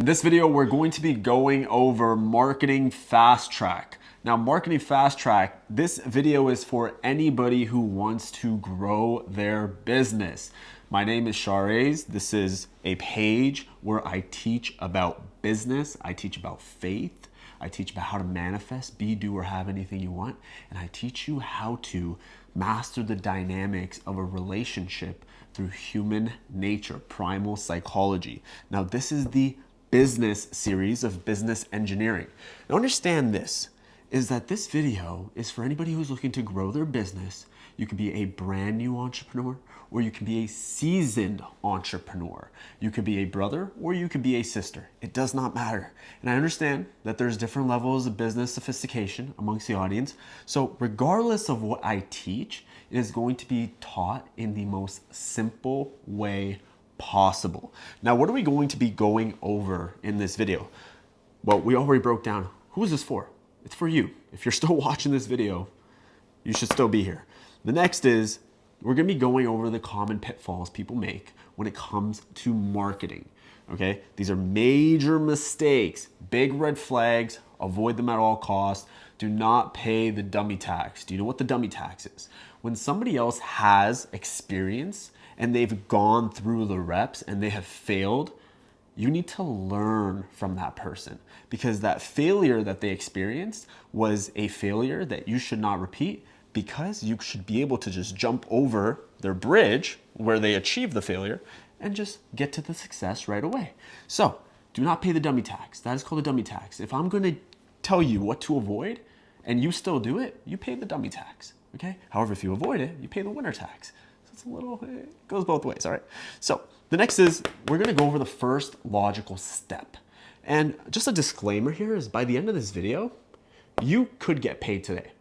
In this video, we're going to be going over marketing fast track. Now, marketing fast track, this video is for anybody who wants to grow their business. My name is Sharez. This is a page where I teach about business. I teach about faith. I teach about how to manifest, be, do, or have anything you want. And I teach you how to master the dynamics of a relationship through human nature, primal psychology. Now, this is the business series of business engineering. Now, understand this, is that this video is for anybody who's looking to grow their business. You could be a brand new entrepreneur, or you can be a seasoned entrepreneur. You could be a brother, or you could be a sister. It does not matter. And I understand that there's different levels of business sophistication amongst the audience. So regardless of what I teach, it is going to be taught in the most simple way possible. Now, what are we going to be going over in this video? Well, we already broke down who is this for. It's for you. If you're still watching this video, you should still be here. The next is we're going to be going over the common pitfalls people make when it comes to marketing. Okay? These are major mistakes, big red flags. Avoid them at all costs. Do not pay the dummy tax. Do you know what the dummy tax is? When somebody else has experience and they've gone through the reps and they have failed, you need to learn from that person, because that failure that they experienced was a failure that you should not repeat, because you should be able to just jump over their bridge where they achieved the failure and just get to the success right away. So do not pay the dummy tax. That is called a dummy tax. If I'm going to tell you what to avoid and you still do it, you pay the dummy tax. Okay? However, if you avoid it, you pay the winner tax. So it's a little, it goes both ways. All right. So the next is we're going to go over the first logical step. And just a disclaimer here is by the end of this video, you could get paid today.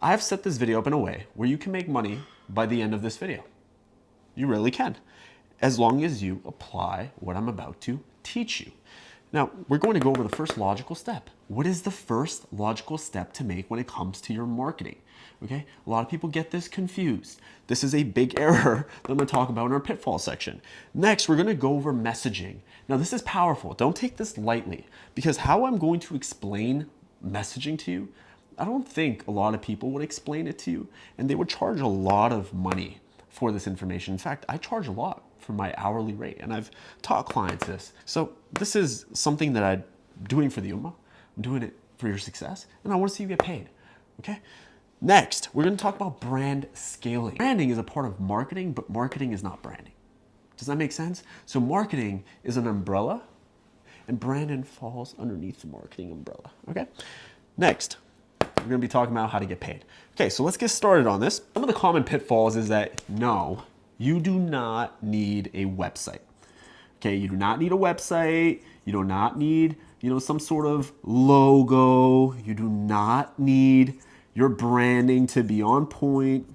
I've set this video up in a way where you can make money by the end of this video. You really can, as long as you apply what I'm about to teach you. Now, we're going to go over the first logical step. What is the first logical step to make when it comes to your marketing? Okay, a lot of people get this confused. This is a big error that I'm going to talk about in our pitfall section. Next, we're going to go over messaging. Now, this is powerful. Don't take this lightly, because how I'm going to explain messaging to you, I don't think a lot of people would explain it to you, and they would charge a lot of money for this information. In fact, I charge a lot for my hourly rate, and I've taught clients this. So this is something that I'm doing for the Ummah. I'm doing it for your success, and I want to see you get paid, okay? Next, we're going to talk about brand scaling. Branding is a part of marketing, but marketing is not branding. Does that make sense? So marketing is an umbrella, and branding falls underneath the marketing umbrella, okay? Next, we're going to be talking about how to get paid. Okay, so let's get started on this. Some of the common pitfalls is that, no, you do not need a website. Okay, you do not need a website. You do not need, some sort of logo. You do not need your branding to be on point.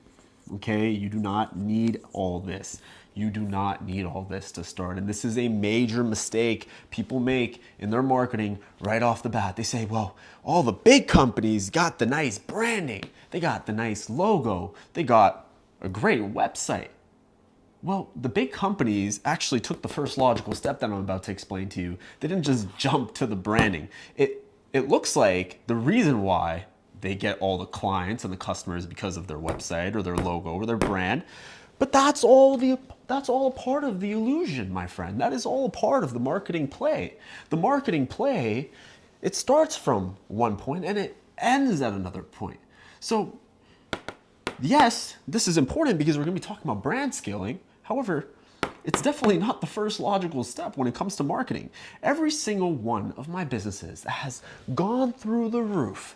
Okay, you do not need all this. You do not need all this to start. And this is a major mistake people make in their marketing right off the bat. They say, well, all the big companies got the nice branding. They got the nice logo. They got a great website. Well, the big companies actually took the first logical step that I'm about to explain to you. They didn't just jump to the branding. It looks like the reason why they get all the clients and the customers because of their website or their logo or their brand. But that's all a part of the illusion, my friend. That is all a part of the marketing play. The marketing play, it starts from one point and it ends at another point. So yes, this is important because we're going to be talking about brand scaling. However, it's definitely not the first logical step when it comes to marketing. Every single one of my businesses that has gone through the roof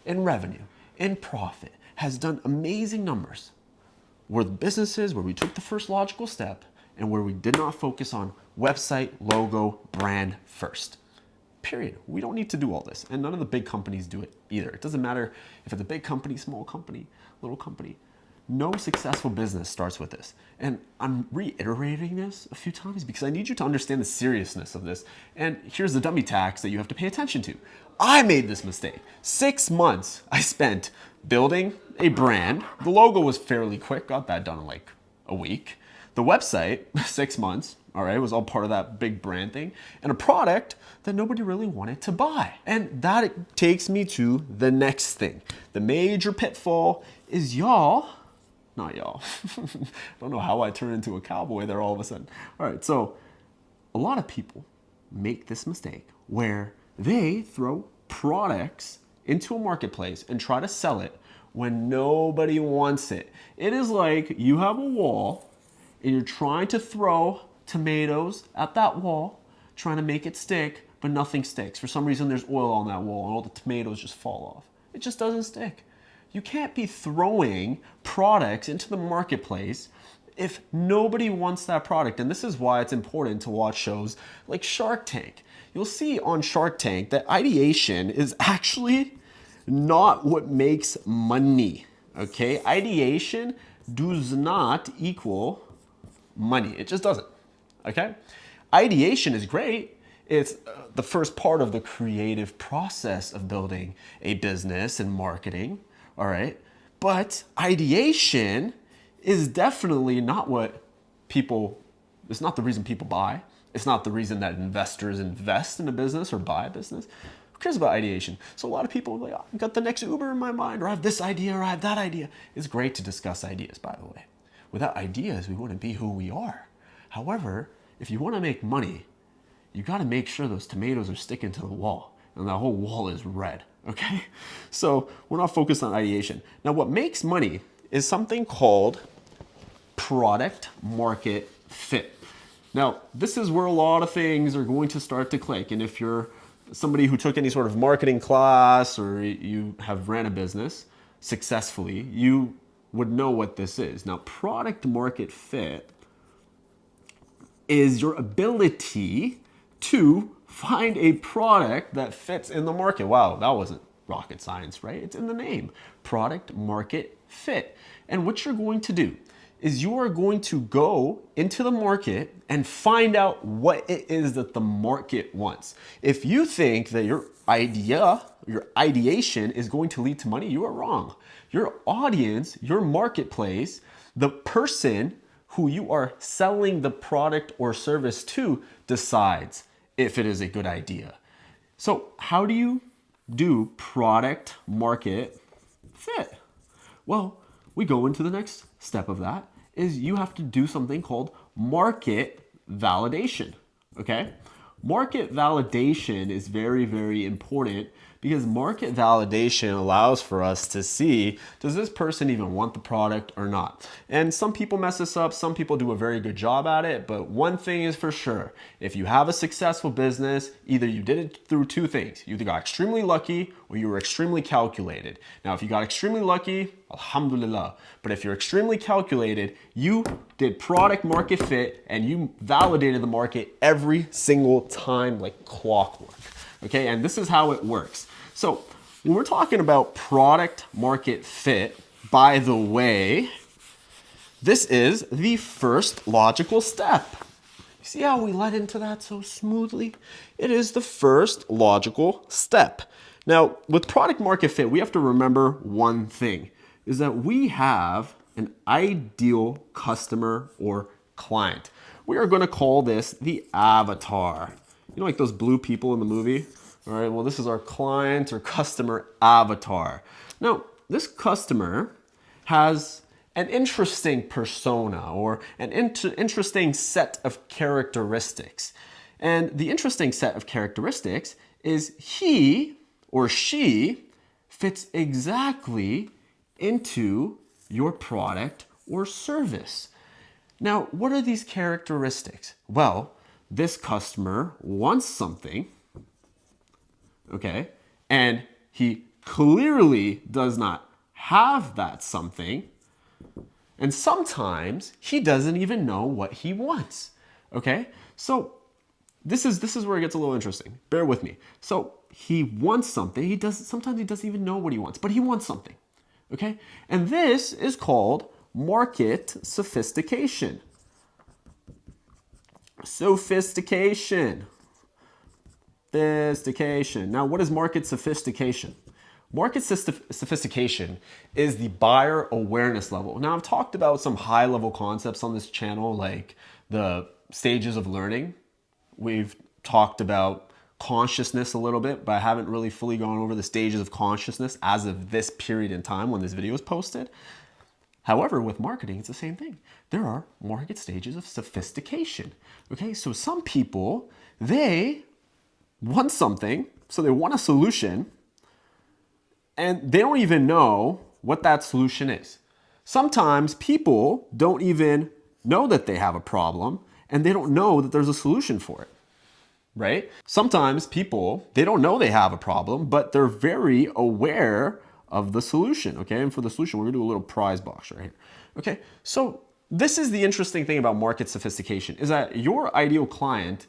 in revenue, in profit, has done amazing numbers, were the businesses where we took the first logical step and where we did not focus on website, logo, brand first. Period. We don't need to do all this. And none of the big companies do it either. It doesn't matter if it's a big company, small company, little company. No successful business starts with this. And I'm reiterating this a few times because I need you to understand the seriousness of this. And here's the dummy tax that you have to pay attention to. I made this mistake. 6 months I spent building a brand. The logo was fairly quick, got that done in like a week. The website, 6 months. All right, it was all part of that big brand thing, and a product that nobody really wanted to buy. And that takes me to the next thing. The major pitfall is not y'all. I don't know how I turned into a cowboy there all of a sudden. All right, so a lot of people make this mistake where they throw products into a marketplace and try to sell it when nobody wants it. It is like you have a wall and you're trying to throw tomatoes at that wall, trying to make it stick, but nothing sticks. For some reason, there's oil on that wall and all the tomatoes just fall off. It just doesn't stick. You can't be throwing products into the marketplace if nobody wants that product. And this is why it's important to watch shows like Shark Tank. You'll see on Shark Tank that ideation is actually not what makes money, okay? Ideation does not equal money. It just doesn't, okay? Ideation is great. It's the first part of the creative process of building a business and marketing, all right? But ideation is definitely not it's not the reason people buy. It's not the reason that investors invest in a business or buy a business. Who cares about ideation? So a lot of people are like, oh, I got the next Uber in my mind, or I have this idea, or I have that idea. It's great to discuss ideas, by the way. Without ideas, we wouldn't be who we are. However, if you want to make money, you got to make sure those tomatoes are sticking to the wall and that whole wall is red, okay? So we're not focused on ideation. Now, what makes money is something called product market fit. Now, this is where a lot of things are going to start to click. And if you're somebody who took any sort of marketing class or you have ran a business successfully, you would know what this is. Now, product market fit is your ability to find a product that fits in the market. Wow, that wasn't rocket science, right? It's in the name, product market fit. And what you're going to do is you are going to go into the market and find out what it is that the market wants. If you think that your idea, your ideation is going to lead to money, you are wrong. Your audience, your marketplace, the person who you are selling the product or service to decides if it is a good idea. So how do you do product market fit? Well, we go into the next step of that is you have to do something called market validation, okay? Market validation is very, very important because market validation allows for us to see, does this person even want the product or not? And some people mess this up, some people do a very good job at it, but one thing is for sure, if you have a successful business, either you did it through two things. You either got extremely lucky or you were extremely calculated. Now, if you got extremely lucky, alhamdulillah. But if you're extremely calculated, you did product market fit and you validated the market every single time like clockwork. Okay, and this is how it works. So when we're talking about product market fit, by the way, this is the first logical step. You see how we led into that so smoothly? It is the first logical step. Now, with product market fit, we have to remember one thing, is that we have an ideal customer or client. We are going to call this the avatar. You know, like those blue people in the movie? All right, well, this is our client or customer avatar. Now, this customer has an interesting persona or an interesting set of characteristics. And the interesting set of characteristics is he or she fits exactly into your product or service. Now, what are these characteristics? Well, this customer wants something, okay, and he clearly does not have that something, and sometimes he doesn't even know what he wants, okay? So this is where it gets a little interesting. Bear with me. So he wants something. Sometimes he doesn't even know what he wants, but he wants something, okay? And this is called market sophistication. Sophistication. Now, what is market sophistication? Market sophistication is the buyer awareness level. Now, I've talked about some high-level concepts on this channel, like the stages of learning. We've talked about consciousness a little bit, but I haven't really fully gone over the stages of consciousness as of this period in time when this video is posted. However, with marketing, it's the same thing. There are market stages of sophistication. Okay, so some people, they want something, so they want a solution, and they don't even know what that solution is. Sometimes people don't even know that they have a problem, and they don't know that there's a solution for it, right? Sometimes people, they don't know they have a problem, but they're very aware of the solution, okay? And for the solution, we're gonna do a little prize box right here, okay? So this is the interesting thing about market sophistication, is that your ideal client,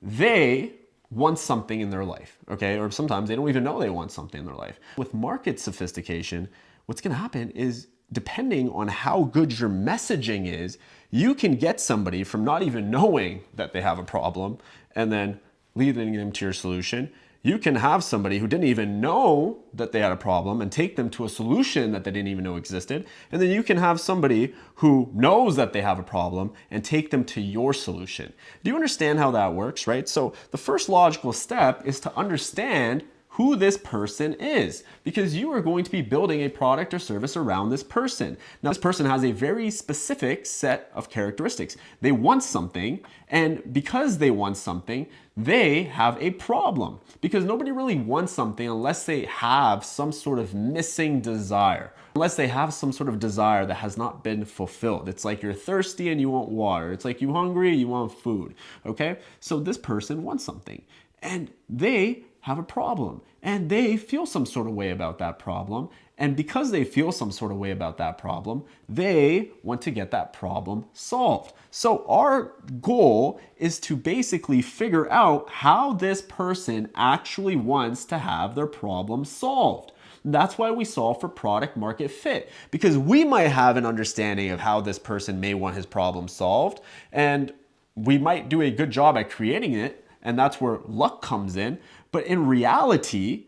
they want something in their life, okay? Or sometimes they don't even know they want something in their life. With market sophistication, what's gonna happen is, depending on how good your messaging is, you can get somebody from not even knowing that they have a problem and then leading them to your solution. You can have somebody who didn't even know that they had a problem and take them to a solution that they didn't even know existed. And then you can have somebody who knows that they have a problem and take them to your solution. Do you understand how that works, right? So the first logical step is to understand who this person is, because you are going to be building a product or service around this person. Now, this person has a very specific set of characteristics. They want something, and because they want something, they have a problem. Because nobody really wants something unless they have some sort of missing desire, unless they have some sort of desire that has not been fulfilled. It's like you're thirsty and you want water. It's like you're hungry, you want food, okay? So this person wants something, and they have a problem, and they feel some sort of way about that problem. And because they feel some sort of way about that problem, they want to get that problem solved. So our goal is to basically figure out how this person actually wants to have their problem solved. That's why we solve for product market fit, because we might have an understanding of how this person may want his problem solved, and we might do a good job at creating it, and that's where luck comes in. But in reality,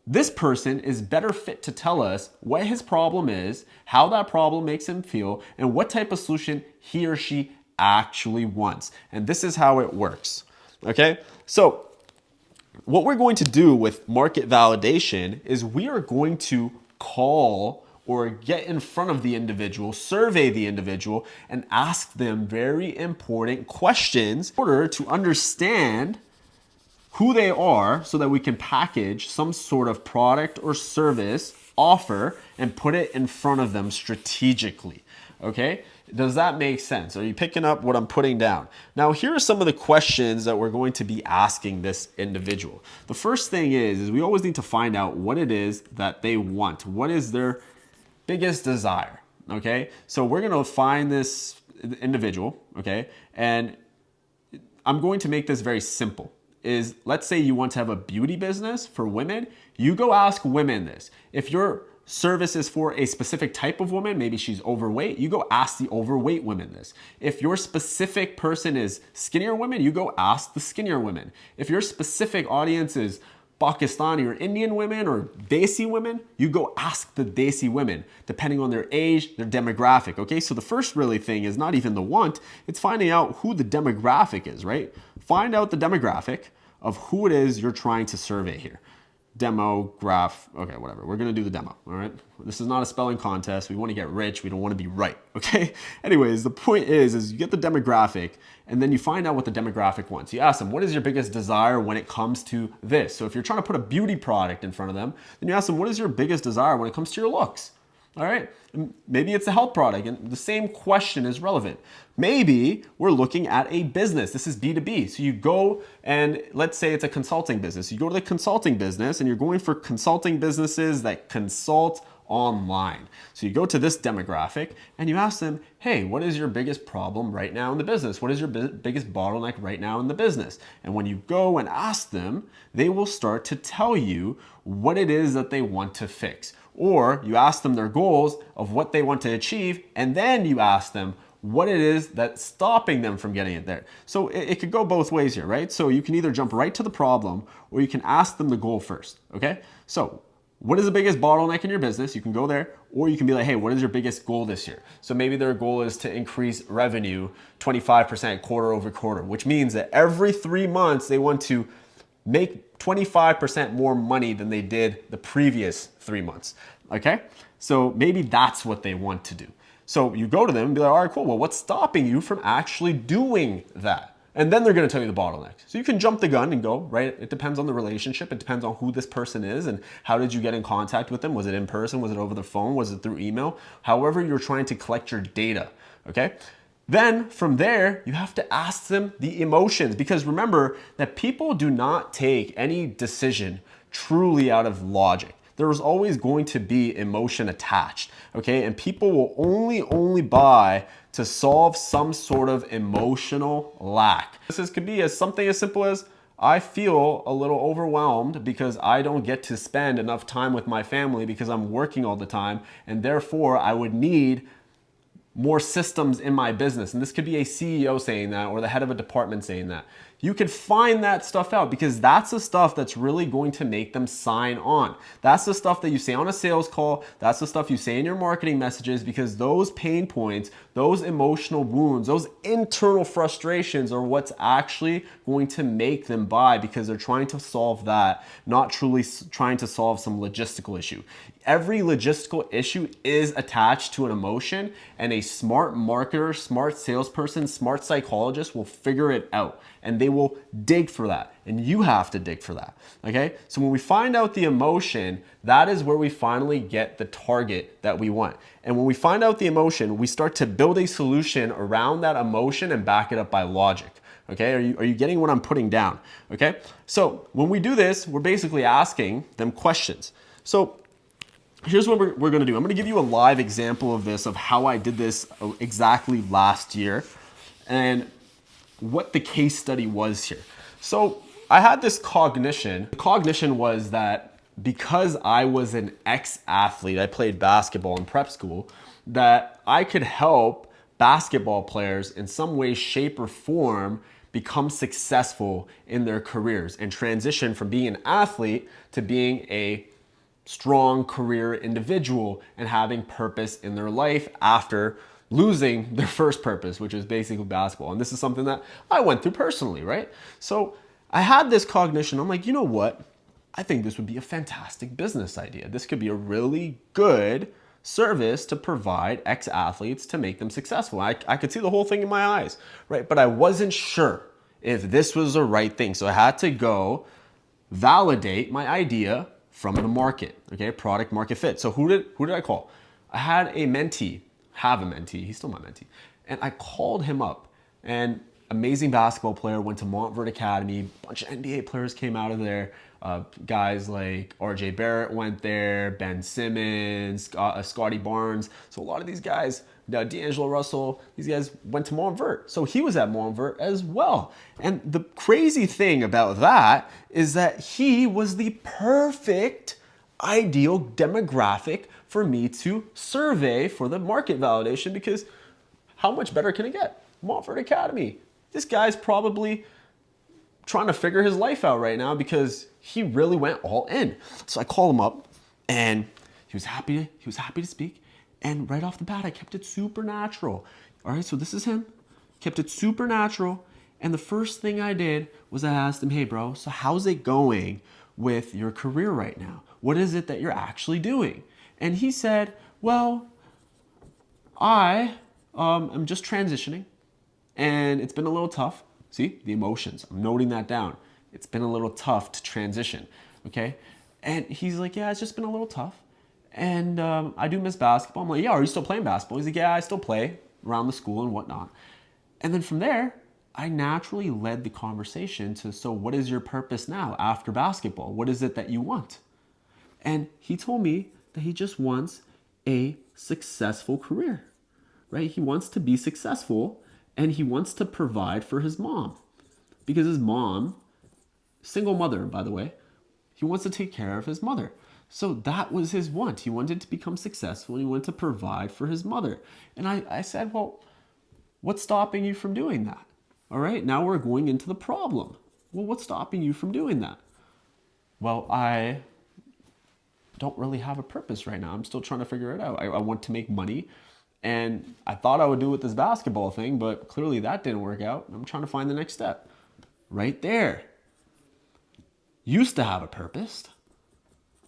this person is better fit to tell us what his problem is, how that problem makes him feel, and what type of solution he or she actually wants. And this is how it works, okay? So what we're going to do with market validation is we are going to call or get in front of the individual, survey the individual, and ask them very important questions in order to understand who they are, so that we can package some sort of product or service offer and put it in front of them strategically, okay? Does that make sense? Are you picking up what I'm putting down? Now, here are some of the questions that we're going to be asking this individual. The first thing is we always need to find out what it is that they want. What is their biggest desire, okay? So we're gonna find this individual, okay? And I'm going to make this very simple. Is, let's say you want to have a beauty business for women, you go ask women this. If your service is for a specific type of woman, maybe she's overweight, you go ask the overweight women this. If your specific person is skinnier women, you go ask the skinnier women. If your specific audience is Pakistani or Indian women or Desi women, you go ask the Desi women, depending on their age, their demographic, okay? So the first really thing is not even the want, it's finding out who the demographic is, right? Find out the demographic of who it is you're trying to survey here. Demo, graph, okay, whatever. We're gonna do the demo, all right? This is not a spelling contest. We wanna get rich, we don't wanna be right, okay? Anyways, the point is you get the demographic and then you find out what the demographic wants. You ask them, what is your biggest desire when it comes to this? So if you're trying to put a beauty product in front of them, then you ask them, what is your biggest desire when it comes to your looks? All right, maybe it's a health product, and the same question is relevant. Maybe we're looking at a business. This is B2B. So you go and let's say it's a consulting business. You go to the consulting business and you're going for consulting businesses that consult online. So you go to this demographic and you ask them, hey, what is your biggest problem right now in the business? What is your biggest bottleneck right now in the business? And when you go and ask them, they will start to tell you what it is that they want to fix. Or you ask them their goals of what they want to achieve, and then you ask them what it is that's stopping them from getting it there. So it could go both ways here, right? So you can either jump right to the problem or you can ask them the goal first, okay? So what is the biggest bottleneck in your business? You can go there, or you can be like, hey, what is your biggest goal this year? So maybe their goal is to increase revenue 25% quarter over quarter, which means that every 3 months they want to make 25% more money than they did the previous 3 months, okay? So maybe that's what they want to do. So you go to them and be like, all right, cool, well, what's stopping you from actually doing that? And then they're gonna tell you the bottleneck. So you can jump the gun and go, right? It depends on the relationship. It depends on who this person is and how did you get in contact with them? Was it in person? Was it over the phone? Was it through email? However, you're trying to collect your data, okay? Then from there, you have to ask them the emotions, because remember that people do not take any decision truly out of logic. There is always going to be emotion attached, okay? And people will only buy to solve some sort of emotional lack. This could be something as simple as, I feel a little overwhelmed because I don't get to spend enough time with my family because I'm working all the time, and therefore I would need more systems in my business. And this could be a CEO saying that, or the head of a department saying that. You could find that stuff out, because that's the stuff that's really going to make them sign on. That's the stuff that you say on a sales call. That's the stuff you say in your marketing messages, because those pain points, those emotional wounds, those internal frustrations are what's actually going to make them buy, because they're trying to solve that, not truly trying to solve some logistical issue. Every logistical issue is attached to an emotion, and a smart marketer, smart salesperson, smart psychologist will figure it out, and they will dig for that, and you have to dig for that, okay? So when we find out the emotion, that is where we finally get the target that we want. And when we find out the emotion, we start to build a solution around that emotion and back it up by logic. Okay, are you getting what I'm putting down? Okay, so when we do this, we're basically asking them questions. So here's what we're gonna do. I'm gonna give you a live example of this, of how I did this exactly last year, and what the case study was here. So I had this cognition. The cognition was that because I was an ex-athlete, I played basketball in prep school, that I could help basketball players in some way, shape, or form become successful in their careers and transition from being an athlete to being a strong career individual and having purpose in their life after losing their first purpose, which is basically basketball. And this is something that I went through personally, right? So I had this cognition. I'm like, you know what? I think this would be a fantastic business idea. This could be a really good service to provide ex-athletes to make them successful. I could see the whole thing in my eyes, right? But I wasn't sure if this was the right thing. So I had to go validate my idea from the market, okay? Product market fit. So who did I call? I had a mentee, he's still my mentee. And I called him up, and amazing basketball player, went to Montverde Academy, a bunch of NBA players came out of there. Guys like RJ Barrett went there, Ben Simmons, Scotty Barnes. So a lot of these guys, D'Angelo Russell, these guys went to Montverde. So he was at Montverde as well. And the crazy thing about that is that he was the perfect ideal demographic for me to survey for the market validation, because how much better can it get? Montverde Academy. This guy's probably trying to figure his life out right now because he really went all in. So I called him up, and he was happy to speak. And right off the bat, I kept it super natural. All right, so this is him. Kept it super natural. And the first thing I did was I asked him, hey bro, so how's it going with your career right now? What is it that you're actually doing? And he said, well, I am just transitioning, and it's been a little tough. See, the emotions, I'm noting that down. It's been a little tough to transition, okay? And he's like, yeah, it's just been a little tough. And I do miss basketball. I'm like, yeah, are you still playing basketball? He's like, yeah, I still play around the school and whatnot. And then from there, I naturally led the conversation to, so what is your purpose now after basketball? What is it that you want? And he told me that he just wants a successful career, right? He wants to be successful, and he wants to provide for his mom, because his mom, single mother, by the way, he wants to take care of his mother. So that was his want. He wanted to become successful. He wanted to provide for his mother. And I said, well, what's stopping you from doing that? All right, now we're going into the problem. Well, what's stopping you from doing that? Well, I don't really have a purpose right now. I'm still trying to figure it out. I want to make money, and I thought I would do it with this basketball thing, but clearly that didn't work out. I'm trying to find the next step. Right there. Used to have a purpose,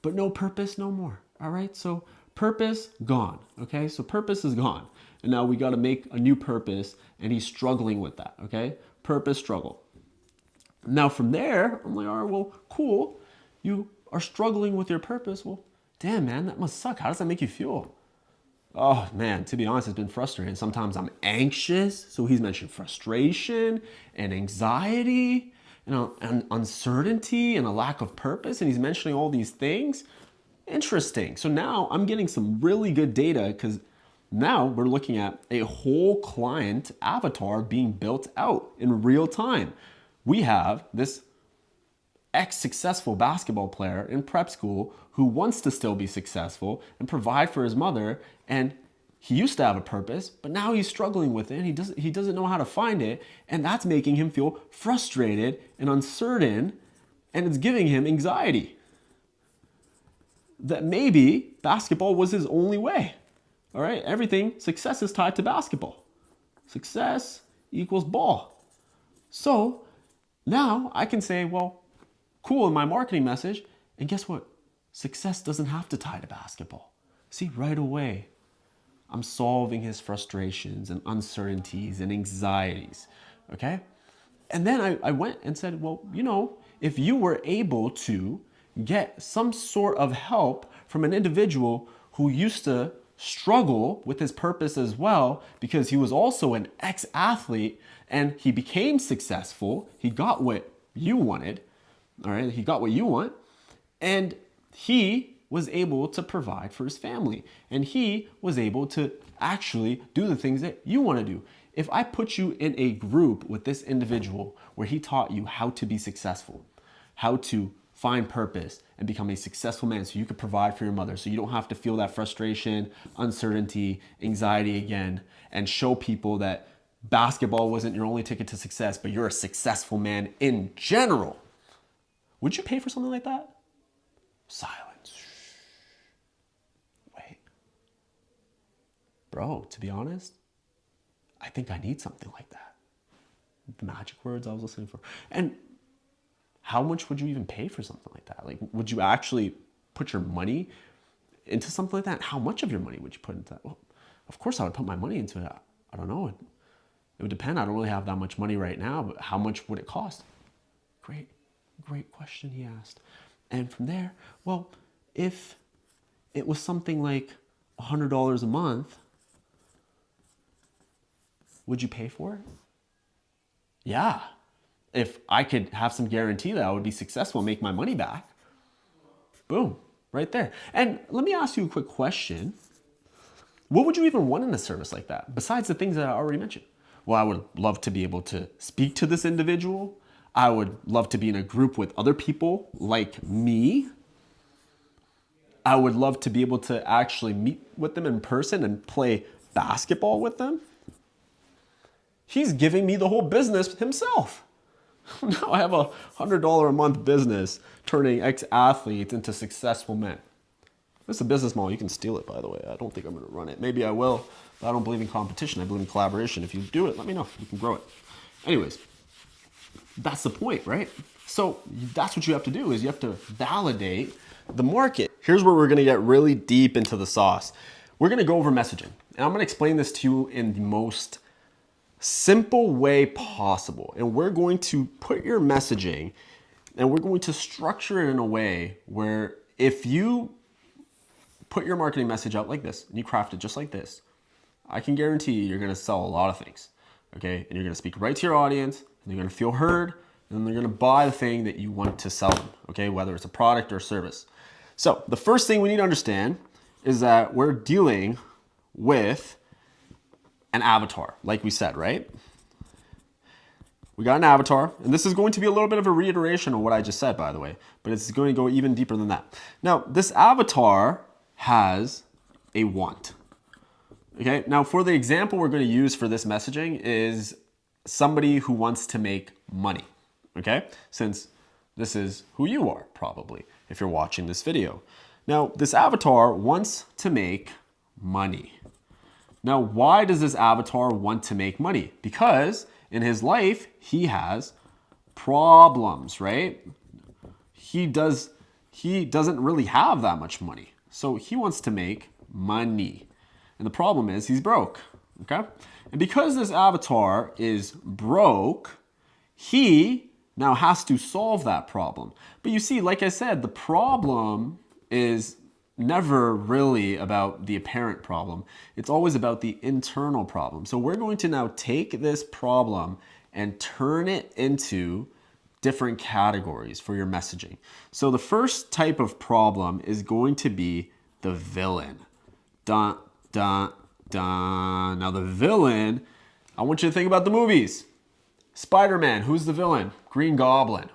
but no purpose no more. All right, so purpose gone. Okay, so purpose is gone, and now we got to make a new purpose, and he's struggling with that. Okay, purpose struggle. Now from there, I'm like, all right, well, cool. You are struggling with your purpose. Well, damn, man, that must suck. How does that make you feel? Oh man, to be honest, it's been frustrating. Sometimes I'm anxious. So he's mentioned frustration and anxiety, and uncertainty and a lack of purpose. And he's mentioning all these things. Interesting. So now I'm getting some really good data because now we're looking at a whole client avatar being built out in real time. We have this ex-successful basketball player in prep school who wants to still be successful and provide for his mother, and he used to have a purpose, but now he's struggling with it. And he doesn't know how to find it, and that's making him feel frustrated and uncertain, and it's giving him anxiety. That maybe basketball was his only way. All right, success is tied to basketball. Success equals ball. So now I can say, well, cool in my marketing message, and guess what? Success doesn't have to tie to basketball. See, right away, I'm solving his frustrations and uncertainties and anxieties, okay? And then I went and said, well, if you were able to get some sort of help from an individual who used to struggle with his purpose as well, because he was also an ex-athlete and he became successful, he got what you wanted, all right? He got what you want, and he was able to provide for his family, and he was able to actually do the things that you want to do. If I put you in a group with this individual where he taught you how to be successful, how to find purpose and become a successful man so you could provide for your mother, so you don't have to feel that frustration, uncertainty, anxiety again, and show people that basketball wasn't your only ticket to success, but you're a successful man in general. Would you pay for something like that? Silence. Wait. Bro, to be honest, I think I need something like that. The magic words I was listening for. And how much would you even pay for something like that? Like, would you actually put your money into something like that? How much of your money would you put into that? Well, of course I would put my money into it. I don't know. It would depend. I don't really have that much money right now, but how much would it cost? Great question he asked. And from there, well, if it was something like $100 a month, would you pay for it? Yeah. If I could have some guarantee that I would be successful and make my money back, boom, right there. And let me ask you a quick question. What would you even want in a service like that, besides the things that I already mentioned? Well, I would love to be able to speak to this individual. I would love to be in a group with other people like me. I would love to be able to actually meet with them in person and play basketball with them. He's giving me the whole business himself. Now I have a $100 a month business turning ex-athletes into successful men. This is a business model. You can steal it, by the way. I don't think I'm going to run it. Maybe I will, but I don't believe in competition. I believe in collaboration. If you do it, let me know. You can grow it. Anyways, that's the point, right? So that's what you have to do, is you have to validate the market. Here's where we're going to get really deep into the sauce. We're going to go over messaging. And I'm going to explain this to you in the most simple way possible. And we're going to put your messaging and we're going to structure it in a way where if you put your marketing message out like this and you craft it just like this, I can guarantee you're going to sell a lot of things. Okay. And you're going to speak right to your audience, and they're going to feel heard, and they're going to buy the thing that you want to sell them. Okay. Whether it's a product or a service. So the first thing we need to understand is that we're dealing with an avatar, like we said, right? We got an avatar, and this is going to be a little bit of a reiteration of what I just said, by the way, but it's going to go even deeper than that. Now, this avatar has a want. Okay, now for the example we're going to use for this messaging is somebody who wants to make money. Okay, since this is who you are, probably, if you're watching this video. Now, this avatar wants to make money. Now, why does this avatar want to make money? Because in his life, he has problems, right? He doesn't really have that much money. So he wants to make money. And the problem is he's broke, okay? And because this avatar is broke, he now has to solve that problem. But you see, like I said, the problem is never really about the apparent problem. It's always about the internal problem. So we're going to now take this problem and turn it into different categories for your messaging. So the first type of problem is going to be the villain. Dun, dun, dun. Now the villain, I want you to think about the movies. Spider-Man, who's the villain? Green Goblin.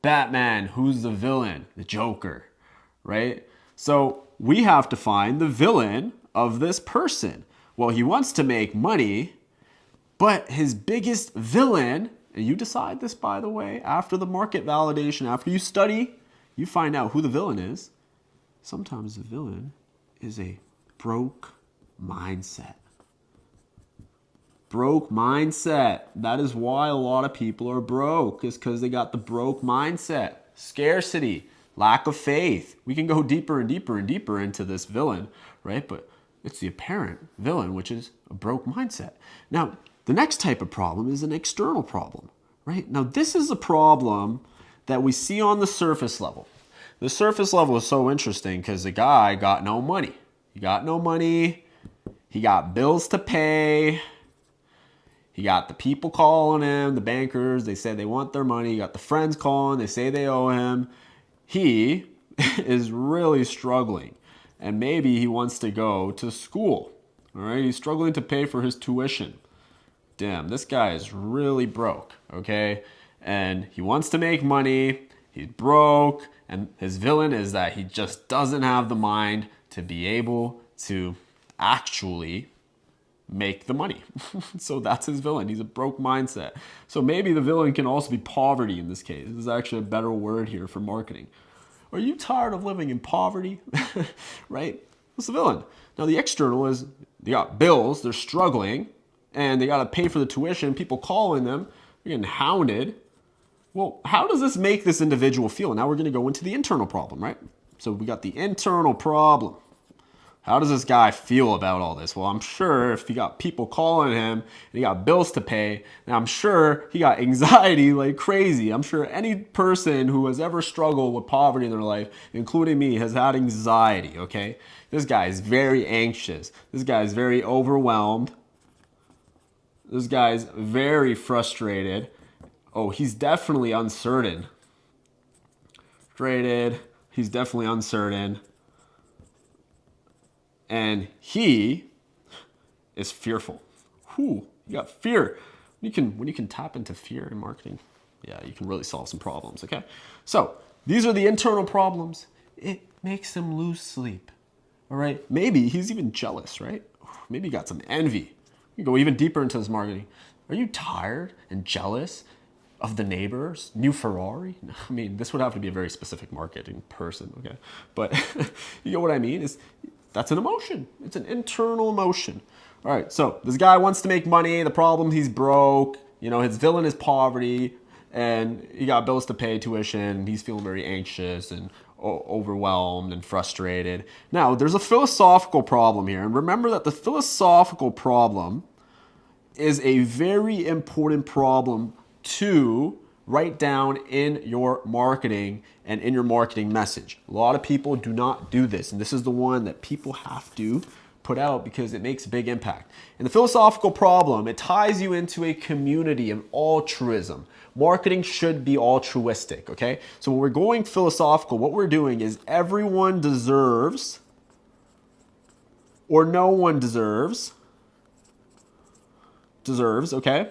Batman, who's the villain? The Joker, right? So we have to find the villain of this person. Well, he wants to make money, but his biggest villain, and you decide this, by the way, after the market validation, after you study, you find out who the villain is. Sometimes the villain is a broke mindset. Broke mindset. That is why a lot of people are broke, is because they got the broke mindset. Scarcity, lack of faith. We can go deeper and deeper and deeper into this villain, right? But it's the apparent villain, which is a broke mindset. Now, the next type of problem is an external problem, right? Now, this is a problem that we see on the surface level. The surface level is so interesting because the guy got no money. He got no money. He got bills to pay. He got the people calling him, the bankers. They say they want their money. He got the friends calling. They say they owe him. He is really struggling. And maybe he wants to go to school. All right, he's struggling to pay for his tuition. Damn, this guy is really broke, okay? And he wants to make money, he's broke, and his villain is that he just doesn't have the mind to be able to actually make the money. So that's his villain. He's a broke mindset. So maybe the villain can also be poverty in this case. This is actually a better word here for marketing. Are you tired of living in poverty? Right? What's the villain? Now the external is they got bills, they're struggling, and they got to pay for the tuition, people calling them, they're getting hounded. Well, how does this make this individual feel? Now we're going to go into the internal problem, right? So we got the internal problem. How does this guy feel about all this? Well, I'm sure if he got people calling him and he got bills to pay, and I'm sure he got anxiety like crazy. I'm sure any person who has ever struggled with poverty in their life, including me, has had anxiety, okay? This guy is very anxious. This guy is very overwhelmed. This guy's very frustrated. Oh, he's definitely uncertain. Frustrated. He's definitely uncertain. And he is fearful. Whew, you got fear. When you can tap into fear in marketing, yeah, you can really solve some problems, okay? So these are the internal problems. It makes him lose sleep, all right? Maybe he's even jealous, right? Maybe he got some envy. You go even deeper into this marketing. Are you tired and jealous of the neighbor's new Ferrari? I mean, this would have to be a very specific marketing person, okay? But you know what I mean? That's an emotion. It's an internal emotion. All right, so this guy wants to make money. The problem, he's broke. You know, his villain is poverty, and he got bills to pay, tuition. He's feeling very anxious and overwhelmed and frustrated. Now, there's a philosophical problem here. And remember that the philosophical problem is a very important problem to write down in your marketing and in your marketing message. A lot of people do not do this, and this is the one that people have to put out because it makes a big impact. And the philosophical problem, it ties you into a community of altruism. Marketing should be altruistic, okay? So when we're going philosophical, what we're doing is everyone deserves, or no one deserves, okay?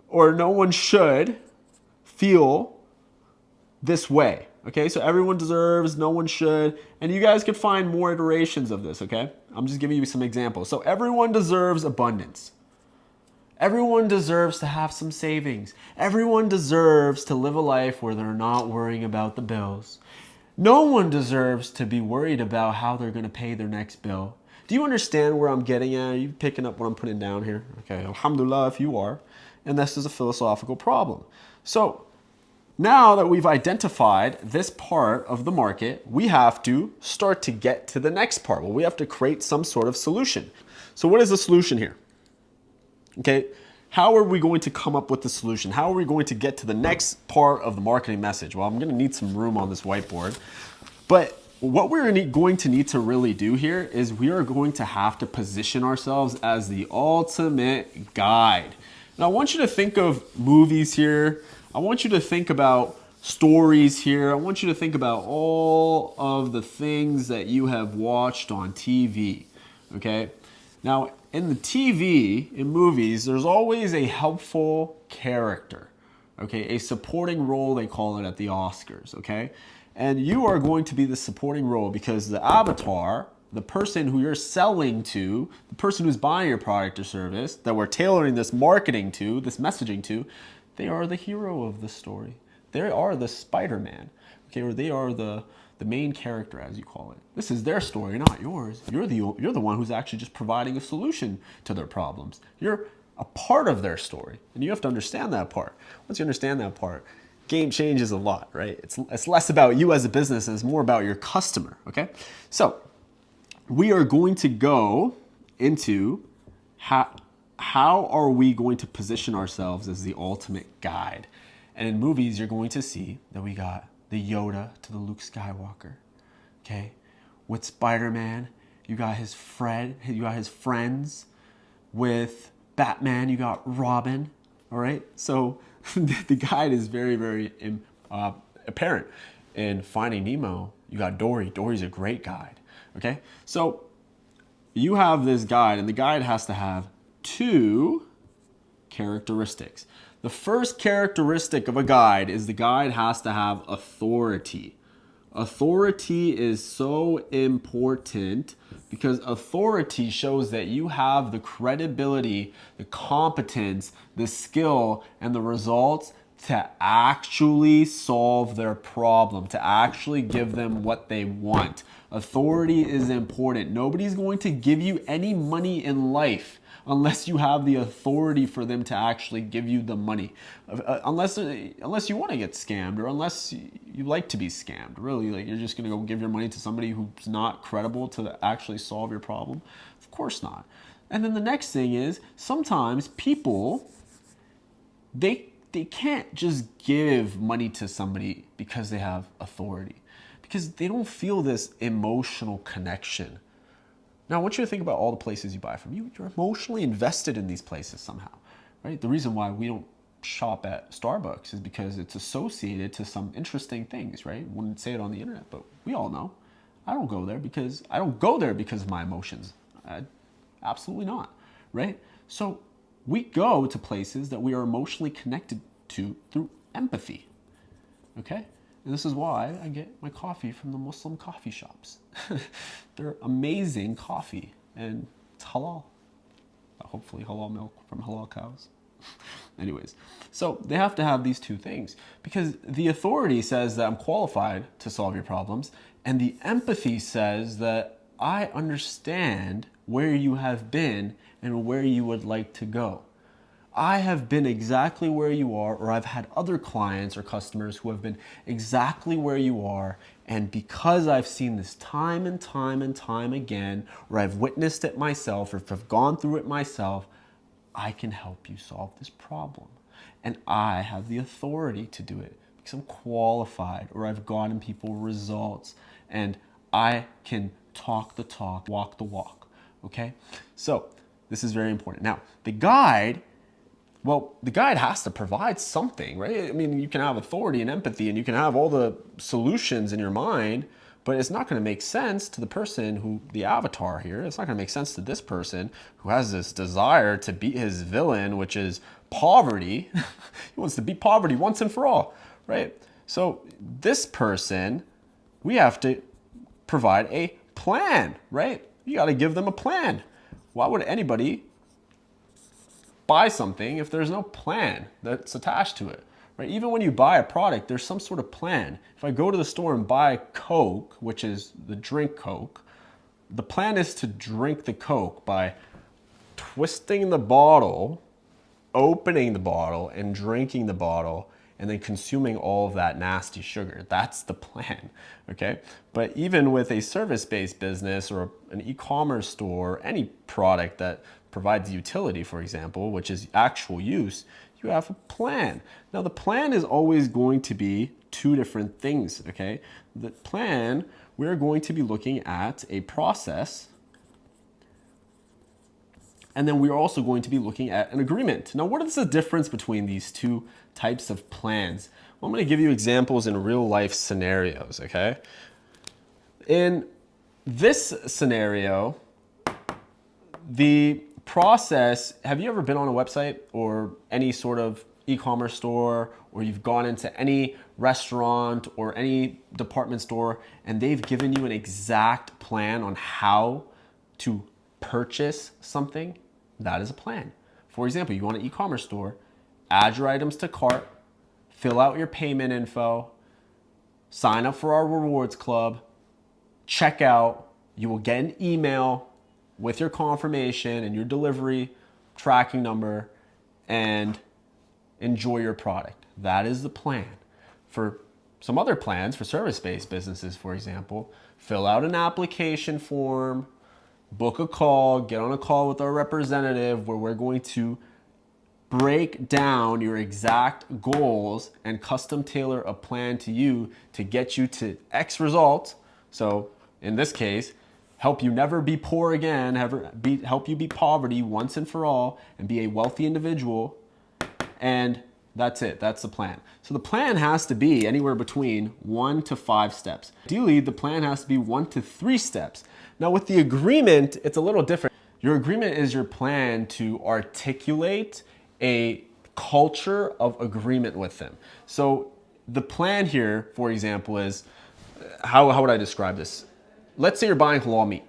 Or no one should feel this way, okay? So everyone deserves, no one should, and you guys can find more iterations of this, okay? I'm just giving you some examples. So everyone deserves abundance. Everyone deserves to have some savings. Everyone deserves to live a life where they're not worrying about the bills. No one deserves to be worried about how they're going to pay their next bill. Do you understand where I'm getting at? Are you picking up what I'm putting down here? Okay, alhamdulillah if you are. And this is a philosophical problem. So now that we've identified this part of the market, we have to start to get to the next part. Well, we have to create some sort of solution. So what is the solution here? Okay, how are we going to come up with the solution? How are we going to get to the next part of the marketing message? Well, I'm going to need some room on this whiteboard. But what we're going to need to really do here is we are going to have to position ourselves as the ultimate guide. Now, I want you to think of movies here. I want you to think about stories here. I want you to think about all of the things that you have watched on TV, okay? Now, in the TV, in movies, there's always a helpful character, okay? A supporting role, they call it at the Oscars, okay? And you are going to be the supporting role because the avatar, the person who you're selling to, the person who's buying your product or service, that we're tailoring this marketing to, this messaging to, they are the hero of the story. They are the Spider-Man, okay? Or they are the main character, as you call it. This is their story, not yours. You're the one who's actually just providing a solution to their problems. You're a part of their story, and you have to understand that part. Once you understand that part, game changes a lot, right? It's less about you as a business and it's more about your customer, okay? So we are going to go into how are we going to position ourselves as the ultimate guide. And in movies, you're going to see that we got the Yoda to the Luke Skywalker, okay? With Spider-Man, you got his friends. With Batman, you got Robin, all right? So the guide is very, very apparent. In Finding Nemo, you got Dory. Dory's a great guide, okay? So you have this guide, and the guide has to have two characteristics. The first characteristic of a guide is the guide has to have authority. Authority is so important because authority shows that you have the credibility, the competence, the skill, and the results to actually solve their problem, to actually give them what they want. Authority is important. Nobody's going to give you any money in life unless you have the authority for them to actually give you the money. Unless you want to get scammed, or unless you like to be scammed. Really, like you're just going to go give your money to somebody who's not credible to actually solve your problem? Of course not. And then the next thing is, sometimes people, they can't just give money to somebody because they have authority, because they don't feel this emotional connection. Now, I want you to think about all the places you buy from. You're emotionally invested in these places somehow, right? The reason why we don't shop at Starbucks is because it's associated to some interesting things, right? Wouldn't say it on the internet, but we all know. I don't go there because of my emotions. Absolutely not, right? So we go to places that we are emotionally connected to through empathy, okay? And this is why I get my coffee from the Muslim coffee shops. They're amazing coffee, and it's halal. Hopefully halal milk from halal cows. Anyways, so they have to have these two things because the authority says that I'm qualified to solve your problems, and the empathy says that I understand where you have been and where you would like to go. I have been exactly where you are, or I've had other clients or customers who have been exactly where you are, and because I've seen this time and time and time again, or I've witnessed it myself, or if I've gone through it myself, I can help you solve this problem. And I have the authority to do it because I'm qualified, or I've gotten people results, and I can talk the talk, walk the walk, okay? So this is very important. Now, the guide has to provide something, right? I mean, you can have authority and empathy and you can have all the solutions in your mind, but it's not going to make sense to the person who, the avatar here, it's not going to make sense to this person who has this desire to beat his villain, which is poverty. He wants to beat poverty once and for all, right? So this person, we have to provide a plan, right? You got to give them a plan. Why would anybody buy something if there's no plan that's attached to it, right? Even when you buy a product, there's some sort of plan. If I go to the store and buy Coke, which is the drink Coke, the plan is to drink the Coke by twisting the bottle, opening the bottle, and drinking the bottle, and then consuming all of that nasty sugar. That's the plan, okay? But even with a service-based business or an e-commerce store, any product that provides utility, for example, which is actual use, you have a plan. Now the plan is always going to be two different things, okay? The plan, we're going to be looking at a process, and then we're also going to be looking at an agreement. Now, what is the difference between these two types of plans? Well, I'm going to give you examples in real life scenarios, okay? In this scenario, the process, have you ever been on a website or any sort of e-commerce store, or you've gone into any restaurant or any department store and they've given you an exact plan on how to purchase something? That is a plan. For example, you go on an e-commerce store, add your items to cart, fill out your payment info, sign up for our rewards club, check out, you will get an email with your confirmation and your delivery tracking number, and enjoy your product. That is the plan. For some other plans, for service-based businesses, for example, fill out an application form, book a call, get on a call with our representative where we're going to break down your exact goals and custom tailor a plan to you to get you to X result. So in this case, help you never be poor again, help you beat poverty once and for all and be a wealthy individual. And that's it, that's the plan. So the plan has to be anywhere between 1 to 5 steps. Ideally, the plan has to be 1 to 3 steps. Now with the agreement, it's a little different. Your agreement is your plan to articulate a culture of agreement with them. So the plan here, for example, is, how would I describe this? Let's say you're buying halal meat.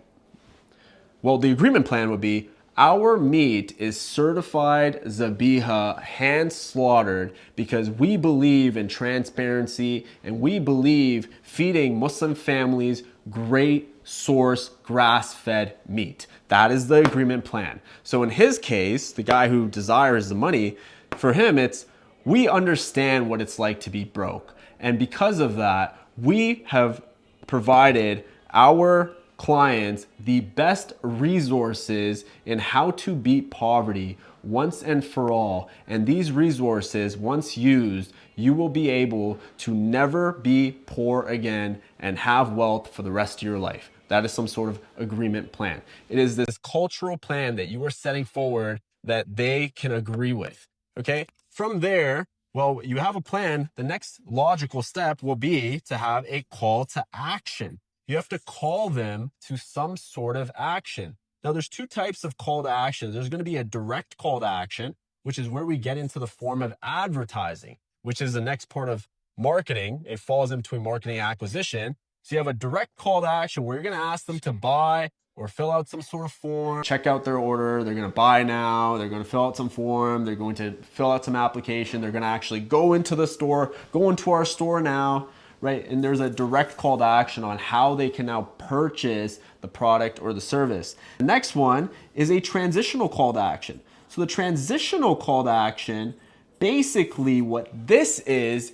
Well, the agreement plan would be, our meat is certified Zabiha, hand slaughtered, because we believe in transparency and we believe feeding Muslim families great source grass-fed meat. That is the agreement plan. So in his case, the guy who desires the money, for him it's, we understand what it's like to be broke. And because of that, we have provided our clients the best resources in how to beat poverty once and for all. And these resources, once used, you will be able to never be poor again and have wealth for the rest of your life. That is some sort of agreement plan. It is this cultural plan that you are setting forward that they can agree with, okay? From there, well, you have a plan. The next logical step will be to have a call to action. You have to call them to some sort of action. Now, there's two types of call to action. There's going to be a direct call to action, which is where we get into the form of advertising, which is the next part of marketing. It falls in between marketing and acquisition. So you have a direct call to action where you're going to ask them to buy or fill out some sort of form, check out their order. They're going to buy now. They're going to fill out some form. They're going to fill out some application. They're going to actually go into the store, go into our store now. Right? And there's a direct call to action on how they can now purchase the product or the service. The next one is a transitional call to action. So the transitional call to action, basically what this is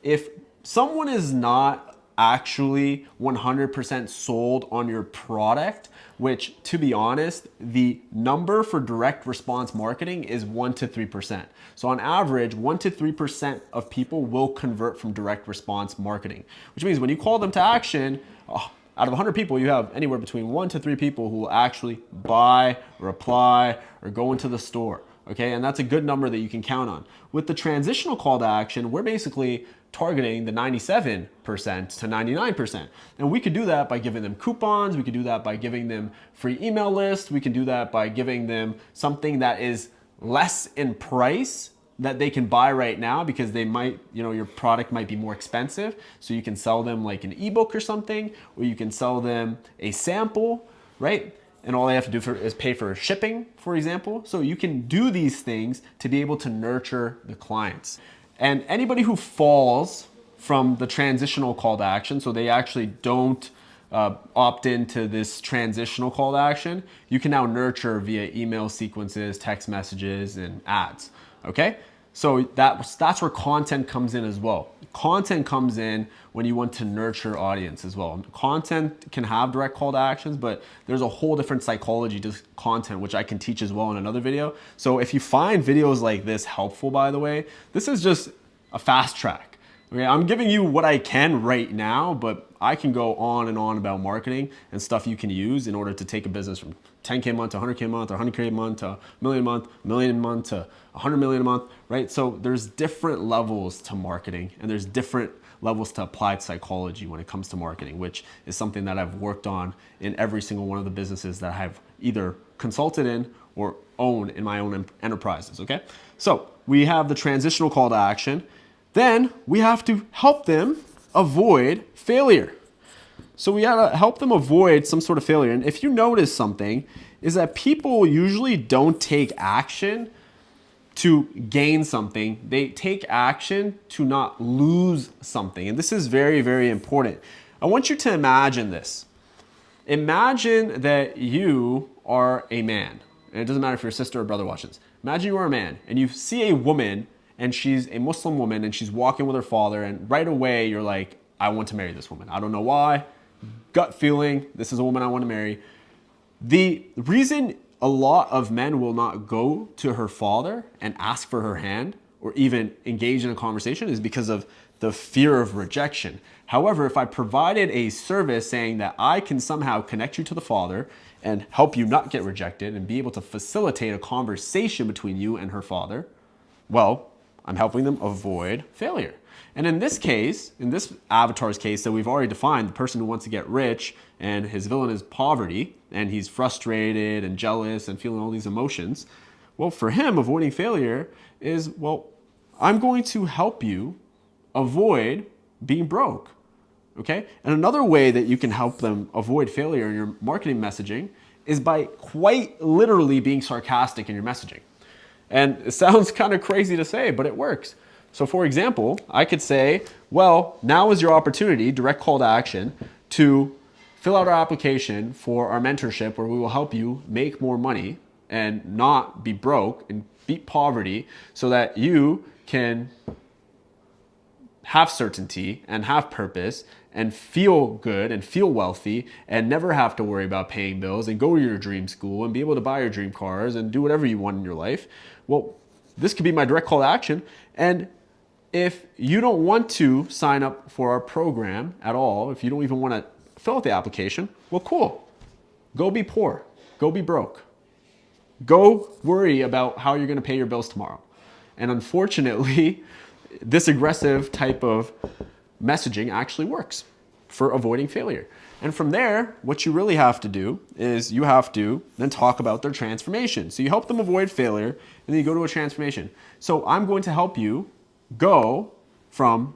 if someone is not actually 100% sold on your product, which, to be honest, the number for direct response marketing is 1 to 3%. So on average, 1 to 3% of people will convert from direct response marketing, which means when you call them to action, out of 100 people, you have anywhere between 1 to 3 people who will actually buy or apply or go into the store. Okay, and that's a good number that you can count on. With the transitional call to action, we're basically targeting the 97% to 99%. And we could do that by giving them coupons. We could do that by giving them free email lists. We can do that by giving them something that is less in price that they can buy right now, because they might, your product might be more expensive. So you can sell them like an ebook or something, or you can sell them a sample, right? And all they have to do is pay for shipping, for example. So you can do these things to be able to nurture the clients. And anybody who falls from the transitional call to action, so they actually don't opt into this transitional call to action, you can now nurture via email sequences, text messages, and ads. Okay? So that's where content comes in as well. Content comes in when you want to nurture audience as well. Content can have direct call to actions, but there's a whole different psychology to content, which I can teach as well in another video. So if you find videos like this helpful, by the way, this is just a fast track. Okay, I'm giving you what I can right now, but I can go on and on about marketing and stuff you can use in order to take a business from 10K a month to 100K a month, or 100K a month to a million a month to 100 million a month, right? So there's different levels to marketing, and there's different levels to applied psychology when it comes to marketing, which is something that I've worked on in every single one of the businesses that I've either consulted in or own in my own enterprises, okay? So we have the transitional call to action. Then we have to help them avoid failure. So we gotta help them avoid some sort of failure. And if you notice something, is that people usually don't take action to gain something. They take action to not lose something. And this is very, very important. I want you to imagine this. Imagine that you are a man. And it doesn't matter if your sister or brother watches. Imagine you are a man and you see a woman, and she's a Muslim woman, and she's walking with her father, and right away you're like, I want to marry this woman. I don't know why. Gut feeling, this is a woman I want to marry. The reason a lot of men will not go to her father and ask for her hand or even engage in a conversation is because of the fear of rejection. However, if I provided a service saying that I can somehow connect you to the father and help you not get rejected and be able to facilitate a conversation between you and her father, well, I'm helping them avoid failure. And in this case, in this avatar's case that we've already defined, the person who wants to get rich and his villain is poverty, and he's frustrated and jealous and feeling all these emotions, well, for him, avoiding failure is, well, I'm going to help you avoid being broke, okay? And another way that you can help them avoid failure in your marketing messaging is by quite literally being sarcastic in your messaging. And it sounds kind of crazy to say, but it works. So for example, I could say, well, now is your opportunity, direct call to action, to fill out our application for our mentorship where we will help you make more money and not be broke and beat poverty so that you can have certainty and have purpose and feel good and feel wealthy and never have to worry about paying bills and go to your dream school and be able to buy your dream cars and do whatever you want in your life. Well, this could be my direct call to action. And if you don't want to sign up for our program at all, if you don't even want to fill out the application, well, cool. Go be poor. Go be broke. Go worry about how you're going to pay your bills tomorrow. And unfortunately, this aggressive type of messaging actually works for avoiding failure. And from there, what you really have to do is you have to then talk about their transformation. So you help them avoid failure, and then you go to a transformation. So I'm going to help you go from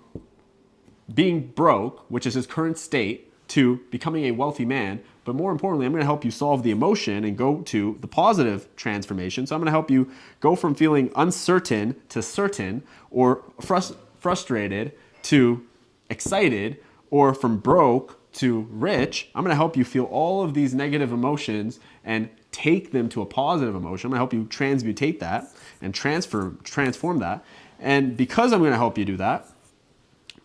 being broke, which is his current state, to becoming a wealthy man. But more importantly, I'm going to help you solve the emotion and go to the positive transformation. So I'm going to help you go from feeling uncertain to certain, or frustrated to excited, or from broke to rich. I'm going to help you feel all of these negative emotions and take them to a positive emotion. I'm going to help you transmutate that and transform that. And because I'm going to help you do that,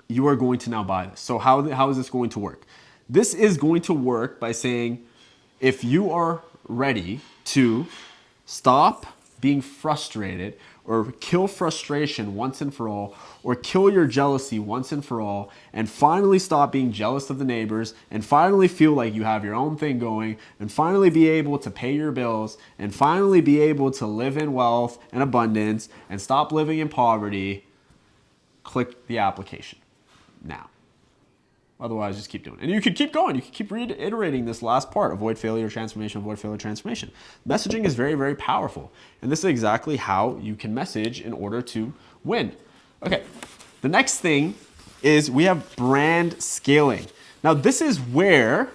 you are going to now buy this. So how is this going to work? This is going to work by saying, if you are ready to stop being frustrated or kill frustration once and for all, or kill your jealousy once and for all, and finally stop being jealous of the neighbors, and finally feel like you have your own thing going, and finally be able to pay your bills, and finally be able to live in wealth and abundance, and stop living in poverty, click the application now. Otherwise, just keep doing it. And you could keep going. You could keep reiterating this last part. Avoid failure, transformation, avoid failure, transformation. Messaging is very, very powerful. And this is exactly how you can message in order to win. Okay, the next thing is we have brand scaling. Now, this is where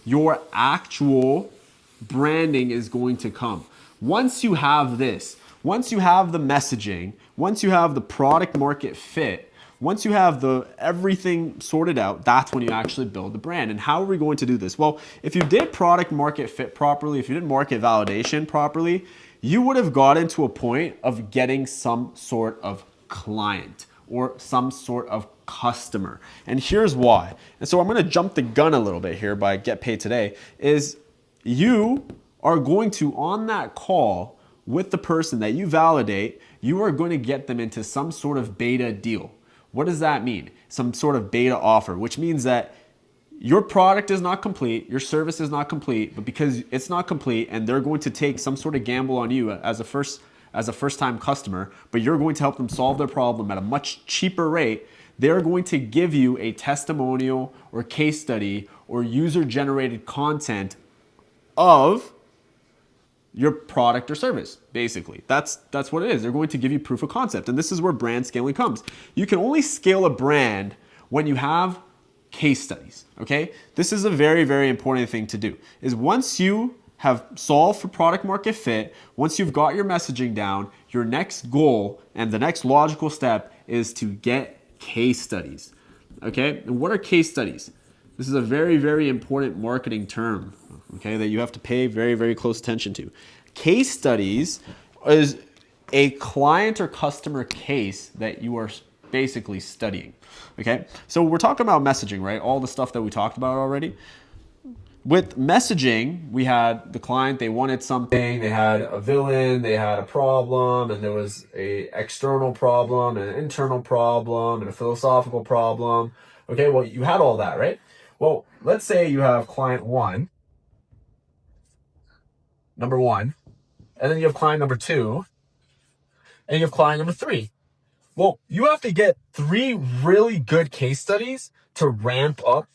your actual branding is going to come. Once you have this, once you have the messaging, Once you have the product market fit, once you have the everything sorted out, that's when you actually build the brand. And how are we going to do this? Well, if you did product market fit properly, if you did market validation properly, you would have gotten to a point of getting some sort of client or some sort of customer. And here's why. And so I'm going to jump the gun a little bit here by Get Paid Today is you are going to, on that call with the person that you validate, you are going to get them into some sort of beta deal. What does that mean? Some sort of beta offer, which means that your product is not complete, your service is not complete, but because it's not complete and they're going to take some sort of gamble on you as a first-time customer, but you're going to help them solve their problem at a much cheaper rate, they're going to give you a testimonial or case study or user-generated content of your product or service, basically. That's what it is. They're going to give you proof of concept. And this is where brand scaling comes. You can only scale a brand when you have case studies, okay? This is a very, very important thing to do, is once you have solved for product market fit, once you've got your messaging down, your next goal and the next logical step is to get case studies, okay? And what are case studies? This is a very, very important marketing term, okay, that you have to pay very, very close attention to. Case studies is a client or customer case that you are basically studying, okay? So we're talking about messaging, right? All the stuff that we talked about already. With messaging, we had the client, they wanted something, they had a villain, they had a problem, and there was a external problem, an internal problem, and a philosophical problem. Okay, well, you had all that, right? Well, let's say you have client one, number one, and then you have client number two, and you have client number three. Well, you have to get 3 really good case studies to ramp up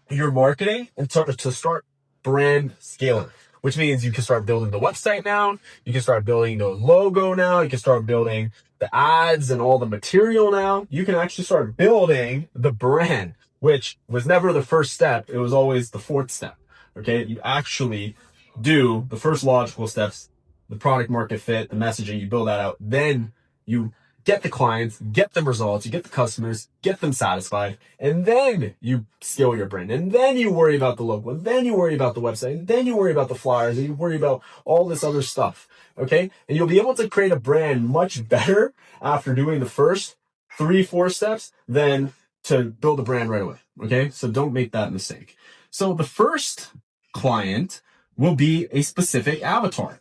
your marketing and to start brand scaling, which means you can start building the website now, you can start building the logo now, you can start building the ads and all the material now. You can actually start building the brand, which was never the first step. It was always the fourth step. Okay. You actually do the first logical steps, the product market fit, the messaging, you build that out. Then you get the clients, get them results, you get the customers, get them satisfied, and then you scale your brand. And then you worry about the logo, and then you worry about the website, and then you worry about the flyers, and you worry about all this other stuff. Okay? And you'll be able to create a brand much better after doing the first 3-4 steps than to build a brand right away. Okay? So don't make that mistake. So the first client will be a specific avatar.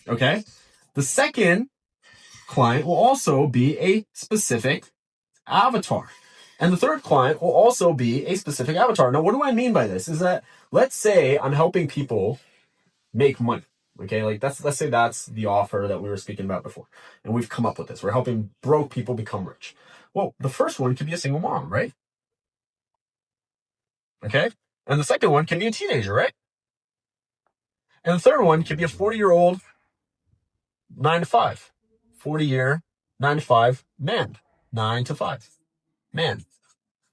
Okay? The second client will also be a specific avatar. And the third client will also be a specific avatar. Now, what do I mean by this? Is that, let's say I'm helping people make money. Okay, like let's say that's the offer that we were speaking about before. And we've come up with this. We're helping broke people become rich. Well, the first one could be a single mom, right? Okay. And the second one can be a teenager, right? And the third one could be a 40-year-old 9 to 5. 40-year 9 to 5 man. 9 to 5 man.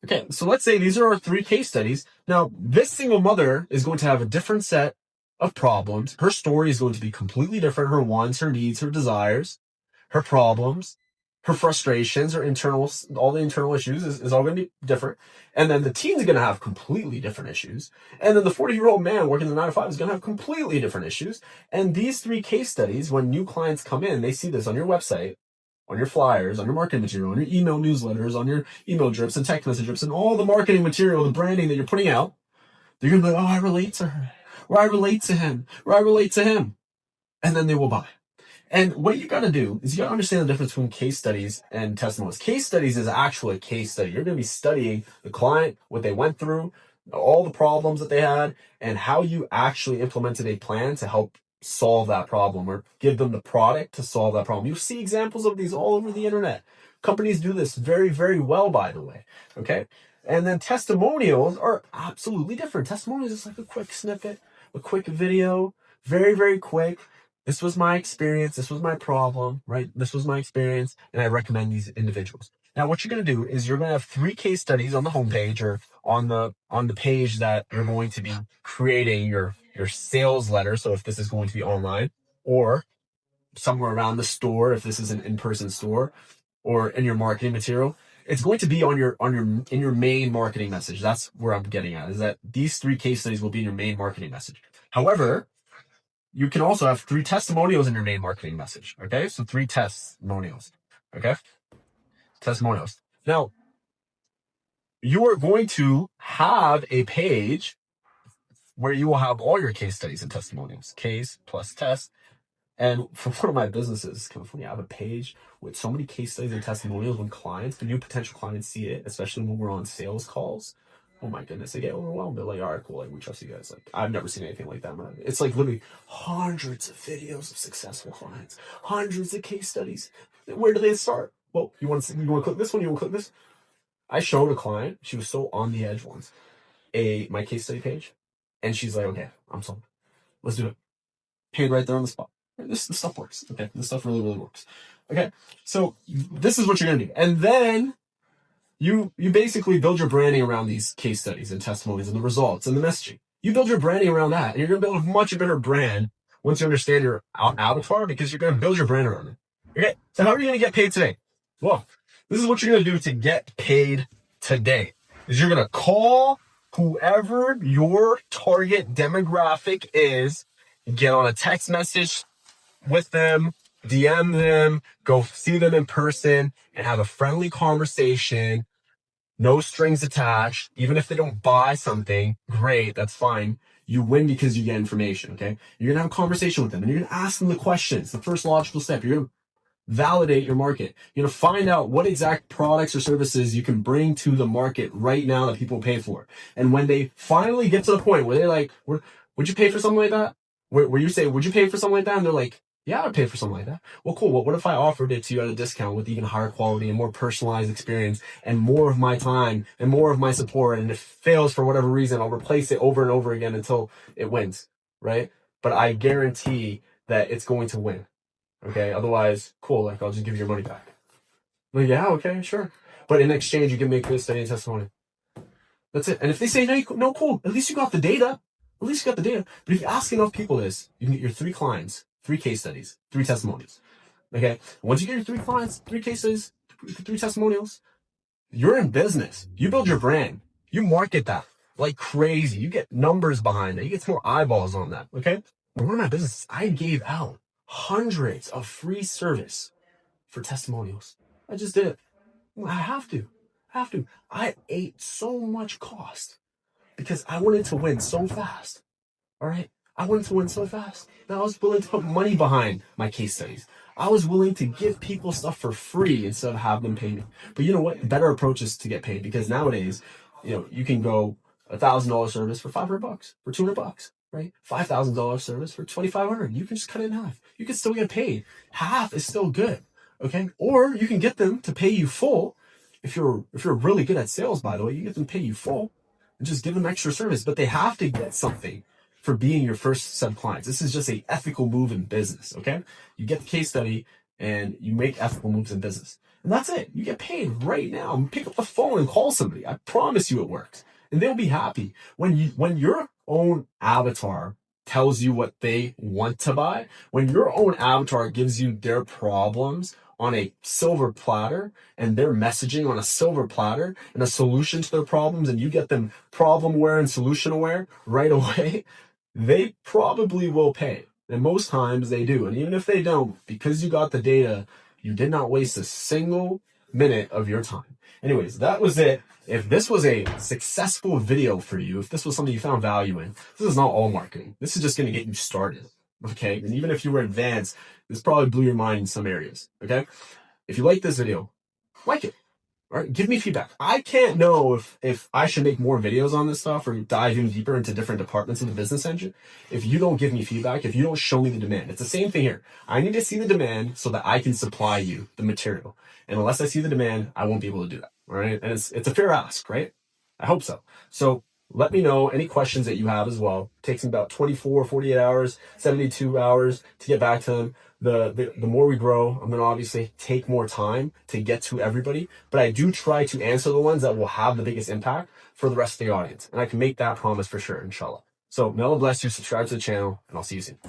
Okay, so let's say these are our 3 case studies. Now, this single mother is going to have a different set of problems. Her story is going to be completely different. Her wants, her needs, her desires, her problems, her frustrations, her internals, all the internal issues is all going to be different. And then the teen's going to have completely different issues. And then the 40-year-old man working the 9 to 5 is going to have completely different issues. And these 3 case studies, when new clients come in, they see this on your website, on your flyers, on your marketing material, on your email newsletters, on your email drips and text message drips, and all the marketing material, the branding that you're putting out, they're going to be like, oh, I relate to her, or I relate to him, or I relate to him. And then they will buy. And what you got to do is you got to understand the difference between case studies and testimonials. Case studies is actually a case study. You're going to be studying the client, what they went through, all the problems that they had, and how you actually implemented a plan to help solve that problem or give them the product to solve that problem. You see examples of these all over the internet. Companies do this very, very well, by the way. Okay. And then testimonials are absolutely different. Testimonials is like a quick snippet, a quick video, very, very quick. This was my experience. This was my problem, right? This was my experience. And I recommend these individuals. Now, what you're going to do is you're going to have 3 case studies on the homepage or on the page that you're going to be creating your sales letter. So if this is going to be online, or somewhere around the store, if this is an in-person store, or in your marketing material, it's going to be in your main marketing message. That's where I'm getting at, is that these 3 case studies will be in your main marketing message. However, you can also have 3 testimonials in your main marketing message. Okay, so 3 testimonials. Okay, testimonials. Now, you are going to have a page where you will have all your case studies and testimonials. Case plus test. And for one of my businesses, it's kind of funny. I have a page with so many case studies and testimonials when new potential clients see it, especially when we're on sales calls. Oh my goodness, they get overwhelmed. They're like, all right, cool. Like, we trust you guys. Like, I've never seen anything like that, man. It's like literally hundreds of videos of successful clients, hundreds of case studies. Where do they start? Well, you want to click this one? You want to click this? I showed a client. She was so on the edge once. My case study page, and she's like, okay, I'm sold. Let's do it. Paid right there on the spot. This stuff works. Okay, this stuff really, really works. Okay, so this is what you're gonna do, and then you basically build your branding around these case studies and testimonies and the results and the messaging. You build your branding around that, and you're gonna build a much better brand once you understand your avatar, because you're gonna build your brand around it. Okay, so how are you gonna get paid today? Well, this is what you're gonna do to get paid today. Is you're gonna call whoever your target demographic is, get on a text message with them, DM them, go see them in person, and have a friendly conversation. No strings attached. Even if they don't buy something, great, that's fine. You win because you get information, okay? You're gonna have a conversation with them, and you're gonna ask them the questions. The first logical step. You're gonna validate your market. You're gonna find out what exact products or services you can bring to the market right now that people pay for. And when they finally get to the point where they're like, would you pay for something like that? Where you say, would you pay for something like that? And they're like, yeah, I'd pay for something like that. Well, cool. Well, what if I offered it to you at a discount with even higher quality and more personalized experience and more of my time and more of my support? And if it fails for whatever reason, I'll replace it over and over again until it wins, right? But I guarantee that it's going to win. Okay, otherwise, cool, like, I'll just give you your money back. Like, yeah, okay, sure. But in exchange, you can make this study and testimony. That's it. And if they say no, cool, at least you got the data. At least you got the data. But if you ask enough people this, you can get your 3 clients, 3 case studies, 3 testimonials. Okay? Once you get your 3 clients, 3 case studies, 3 testimonials, you're in business. You build your brand. You market that like crazy. You get numbers behind it. You get some more eyeballs on that. Okay? One of my businesses, I gave out hundreds of free service for testimonials. I just did it. I have to. I ate so much cost because I wanted to win so fast. All right? I wanted to win so fast that I was willing to put money behind my case studies. I was willing to give people stuff for free instead of have them pay me. But you know what? Better approach is to get paid, because nowadays, you can go $1,000 service for $500, for $200, right? $5,000 service for $2,500. You can just cut it in half. You can still get paid. Half is still good, okay? Or you can get them to pay you full. If you're really good at sales, by the way, you get them to pay you full and just give them extra service. But they have to get something for being your first set of clients. This is just an ethical move in business, okay? You get the case study and you make ethical moves in business. And that's it. You get paid right now. Pick up the phone and call somebody. I promise you it works. And they'll be happy. When your own avatar tells you what they want to buy, when your own avatar gives you their problems on a silver platter and their messaging on a silver platter and a solution to their problems, and you get them problem aware and solution aware right away, they probably will pay. And most times they do. And even if they don't, because you got the data, you did not waste a single minute of your time. Anyways, that was it. If this was a successful video for you, if this was something you found value in, this is not all marketing. This is just going to get you started. Okay? And even if you were advanced, this probably blew your mind in some areas. Okay? If you like this video, like it. All right, give me feedback. I can't know if I should make more videos on this stuff or dive in deeper into different departments of the business engine if you don't give me feedback, if you don't show me the demand. It's the same thing here. I need to see the demand so that I can supply you the material. And unless I see the demand, I won't be able to do that. All right. And it's a fair ask, right? I hope so. So let me know any questions that you have as well. It takes me about 24, 48 hours, 72 hours to get back to them. The more we grow, I'm going to obviously take more time to get to everybody, but I do try to answer the ones that will have the biggest impact for the rest of the audience. And I can make that promise for sure, inshallah. So may Allah bless you, subscribe to the channel, and I'll see you soon.